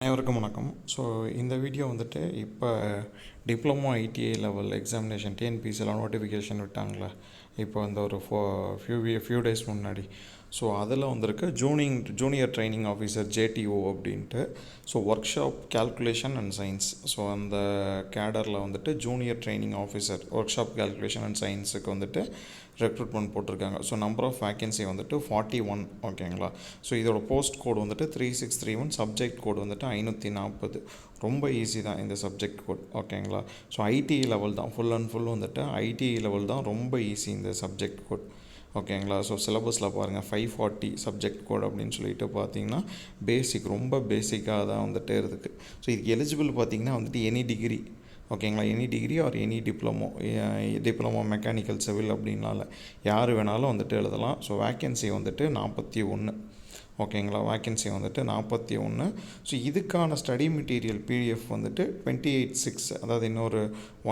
அனைவருக்கும் வணக்கம். ஸோ இந்த வீடியோ வந்துட்டு இப்போ டிப்ளமோ ஐடிஐ லெவல் எக்ஸாமினேஷன் டிஎன்பிஎஸ்சிலாம் நோட்டிஃபிகேஷன் விட்டாங்களே இப்போ அந்த ஒரு ஃபியூ டேஸ் முன்னாடி. ஸோ அதில் வந்திருக்கு ஜூனியர் ட்ரைனிங் ஆஃபீஸர் JTO அப்படின்ட்டு. So workshop calculation and science. So அந்த கேடரில் வந்துட்டு junior training officer workshop calculation and சயின்ஸுக்கு வந்துட்டு ரெக்ரூட்மெண்ட் போட்டிருக்காங்க. ஸோ நம்பர் ஆஃப் வேக்கன்சி வந்துட்டு 41. ஓகேங்களா. ஸோ இதோட போஸ்ட் கோட் வந்துட்டு 3631, சப்ஜெக்ட் கோட் வந்துட்டு 540. ரொம்ப ஈஸி தான் இந்த சப்ஜெக்ட் கோட். ஓகேங்களா. ஸோ ஐடிஐ லெவல் தான், ஃபுல் அண்ட் ஃபுல் வந்துட்டு ஐடிஐ லெவல் தான், ரொம்ப ஈஸி இந்த சப்ஜெக்ட் கோட். ஓகேங்களா. ஸோ சிலபஸில் பாருங்கள் 540 சப்ஜெக்ட் கோட் அப்படின்னு சொல்லிட்டு பார்த்தீங்கன்னா ரொம்ப பேசிக்காக தான் வந்துட்டு இருக்குது. ஸோ இதுக்கு எலிஜிபிள் பார்த்தீங்கன்னா வந்துட்டு எனி டிகிரி. ஓகேங்களா. Any degree or any diploma mechanical civil அப்படின்னால யார் வேணாலும் வந்துட்டு எழுதலாம். ஸோ வேக்கன்சி வந்துட்டு 41. ஓகேங்களா. வேக்கன்சி வந்துட்டு 41. ஸோ இதுக்கான ஸ்டடி மெட்டீரியல் PDF வந்துட்டு 28/6, அதாவது இன்னொரு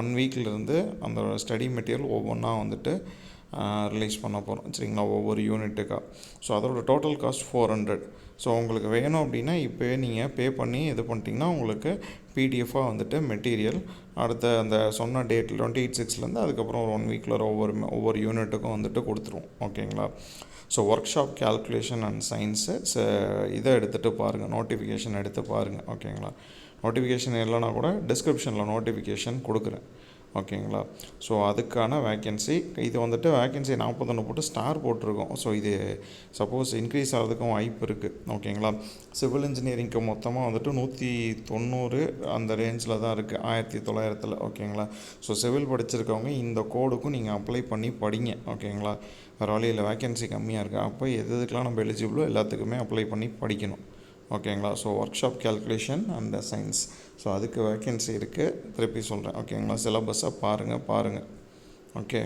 1 வீக்லேருந்து அந்த ஸ்டடி மெட்டீரியல் ஒவ்வொன்றா வந்துட்டு ரிலீஸ் பண்ண போகிறோம். சரிங்களா. ஒவ்வொரு யூனிட்டுக்காக. ஸோ அதோட டோட்டல் காஸ்ட் 400. ஸோ உங்களுக்கு வேணும் அப்படின்னா இப்போயே நீங்கள் பே பண்ணி இது பண்ணிட்டீங்கன்னா உங்களுக்கு PDFாக வந்துட்டு மெட்டீரியல் அடுத்த அந்த சொன்ன டேட் 28/6 அதுக்கப்புறம் ஒரு 1 வீக்கில் ஒவ்வொரு யூனிட்டுக்கும் வந்துட்டு கொடுத்துருவோம். ஓகேங்களா. So workshop calculation and science இதை எடுத்துகிட்டு பாருங்கள், நோட்டிஃபிகேஷன் எடுத்து பாருங்கள். ஓகேங்களா. நோட்டிஃபிகேஷன் இல்லைனா கூட டிஸ்கிரிப்ஷனில் நோட்டிஃபிகேஷன் கொடுக்குறேன். ஓகேங்களா. ஸோ அதுக்கான வேக்கன்சி இது வந்துட்டு வேக்கன்சி 41 போட்டு ஸ்டார் போட்டிருக்கோம். ஸோ இது சப்போஸ் இன்க்ரீஸ் ஆகிறதுக்கும் வாய்ப்பு இருக்குது. ஓகேங்களா. சிவில் இன்ஜினியரிங்க்கு மொத்தமாக வந்துட்டு 190 அந்த ரேஞ்சில் தான் இருக்குது 1900. ஓகேங்களா. ஸோ சிவில் படிச்சிருக்கவங்க இந்த கோடுக்கும் நீங்கள் அப்ளை பண்ணி படிங்க. ஓகேங்களா. வேறு வழியில் வேக்கன்சி கம்மியாக இருக்குது. அப்போ எதுக்கெலாம் நம்ம எலிஜிபிளோ எல்லாத்துக்குமே அப்ளை பண்ணி படிக்கணும். ஓகேங்களா. So workshop calculation and science. So அதுக்கு வேக்கன்சி இருக்குது. திருப்பி சொல்கிறேன். ஓகேங்களா. சிலபஸை பாருங்கள். ஓகே.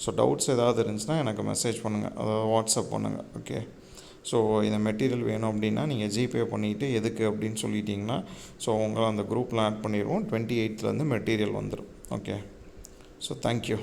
ஸோ டவுட்ஸ் ஏதாவது இருந்துச்சுன்னா எனக்கு மெசேஜ் பண்ணுங்கள், அதாவது வாட்ஸ்அப் பண்ணுங்கள். ஓகே. ஸோ இந்த மெட்டீரியல் வேணும் அப்படின்னா நீங்கள் ஜிபே பண்ணிவிட்டு எதுக்கு அப்படின்னு சொல்லிட்டிங்கன்னா ஸோ உங்களை அந்த குரூப்பில் ஆட் பண்ணிடுவோம். 28லேருந்து மெட்டீரியல் வந்துடும். ஓகே. So thank you.